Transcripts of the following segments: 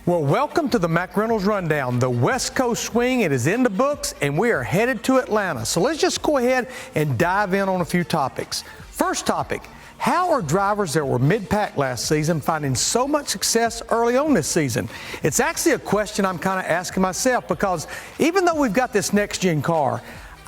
Well, welcome to the McReynolds Rundown. The West Coast swing, it is in the books, and we are headed to Atlanta. So let's just go ahead and dive in on a few topics. First topic, how are drivers that were mid-pack last season finding so much success early on this season? It's actually a question I'm kind of asking myself, because even though we've got this next-gen car,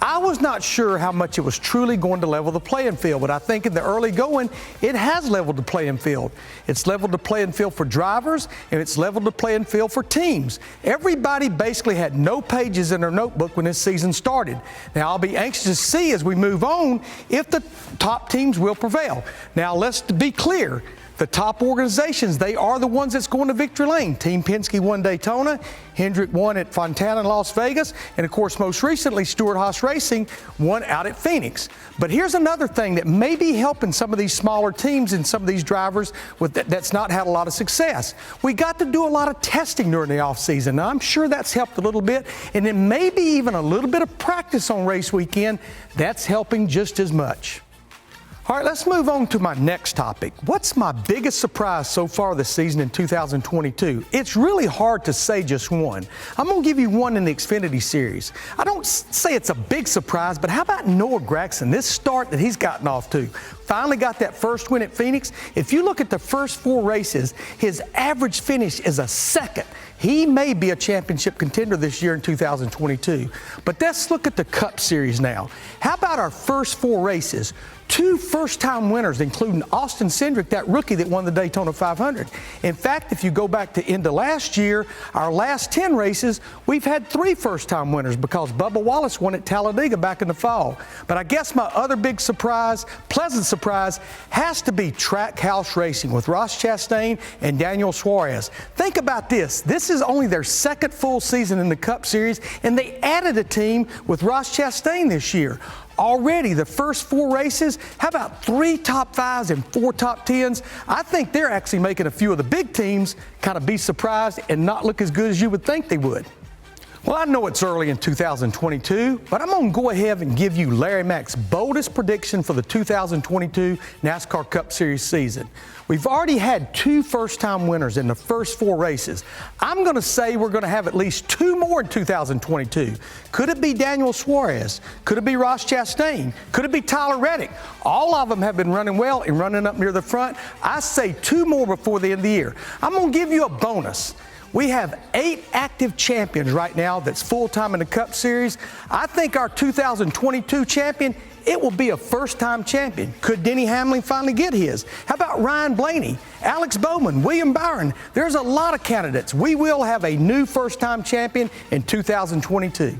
I was not sure how much it was truly going to level the playing field, but I think in the early going, it has leveled the playing field. It's leveled the playing field for drivers, and it's leveled the playing field for teams. Everybody basically had no pages in their notebook when this season started. Now, I'll be anxious to see as we move on if the top teams will prevail. Now, let's be clear. The top organizations, they are the ones that's going to victory lane. Team Penske won Daytona, Hendrick won at Fontana in Las Vegas, and of course, most recently, Stewart-Haas Racing won out at Phoenix. But here's another thing that may be helping some of these smaller teams and some of these drivers that's not had a lot of success. We got to do a lot of testing during the offseason. Now, I'm sure that's helped a little bit, and then maybe even a little bit of practice on race weekend. That's helping just as much. All right, let's move on to my next topic. What's my biggest surprise so far this season in 2022? It's really hard to say just one. I'm going to give you one in the Xfinity Series. I don't say it's a big surprise, but how about Noah Gragson, this start that he's gotten off to? Finally got that first win at Phoenix. If you look at the first 4 races, his average finish is a second. He may be a championship contender this year in 2022. But let's look at the Cup Series now. How about our first 4 races? 2 first-time winners, including Austin Cindric, that rookie that won the Daytona 500. In fact, if you go back to end of last year, our last 10 races, we've had 3 first-time winners because Bubba Wallace won at Talladega back in the fall. But I guess my other big surprise, pleasant surprise, has to be Trackhouse Racing with Ross Chastain and Daniel Suarez. Think about this. This is only their second full season in the Cup Series, and they added a team with Ross Chastain this year. Already, the first 4 races, how about 3 top 5s and 4 top 10s? I think they're actually making a few of the big teams kind of be surprised and not look as good as you would think they would. Well, I know it's early in 2022, but I'm going to go ahead and give you Larry Mack's boldest prediction for the 2022 NASCAR Cup Series season. We've already had 2 first-time winners in the first 4 races. I'm going to say we're going to have at least 2 more in 2022. Could it be Daniel Suarez? Could it be Ross Chastain? Could it be Tyler Reddick? All of them have been running well and running up near the front. I say 2 more before the end of the year. I'm going to give you a bonus. We have 8 active champions right now that's full-time in the Cup Series. I think our 2022 champion, it will be a first-time champion. Could Denny Hamlin finally get his? How about Ryan Blaney, Alex Bowman, William Byron? There's a lot of candidates. We will have a new first-time champion in 2022.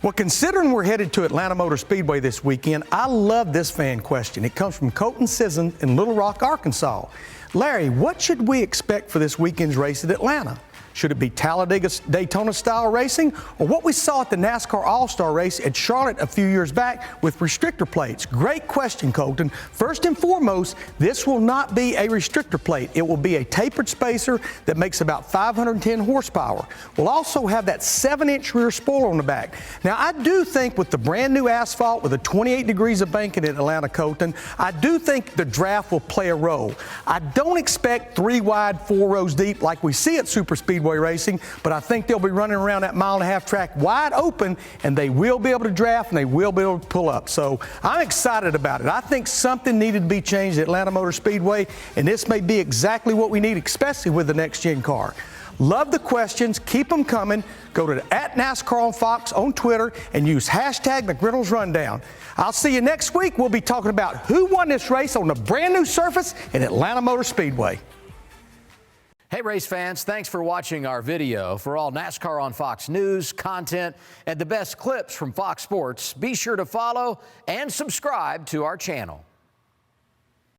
Well, considering we're headed to Atlanta Motor Speedway this weekend, I love this fan question. It comes from Colton Sisson in Little Rock, Arkansas. Larry, what should we expect for this weekend's race at Atlanta? Should it be Talladega Daytona style racing, or what we saw at the NASCAR All-Star race at Charlotte a few years back with restrictor plates? Great question, Colton. First and foremost, this will not be a restrictor plate. It will be a tapered spacer that makes about 510 horsepower. We'll also have that 7-inch rear spoiler on the back. Now, I do think with the brand new asphalt with the 28 degrees of banking at Atlanta, Colton, I do think the draft will play a role. I don't expect 3 wide, 4 rows deep like we see at Superspeedway racing, but I think they'll be running around that 1.5-mile track wide open, and they will be able to draft and they will be able to pull up. So I'm excited about it. I think something needed to be changed at Atlanta Motor Speedway, and this may be exactly what we need, especially with the next-gen car. Love the questions. Keep them coming. Go to @NASCAR on Fox on Twitter and use hashtag McReynolds Rundown. I'll see you next week. We'll be talking about who won this race on the brand new surface at Atlanta Motor Speedway. Hey race fans, thanks for watching our video. For all NASCAR on Fox news, content, and the best clips from Fox Sports, be sure to follow and subscribe to our channel.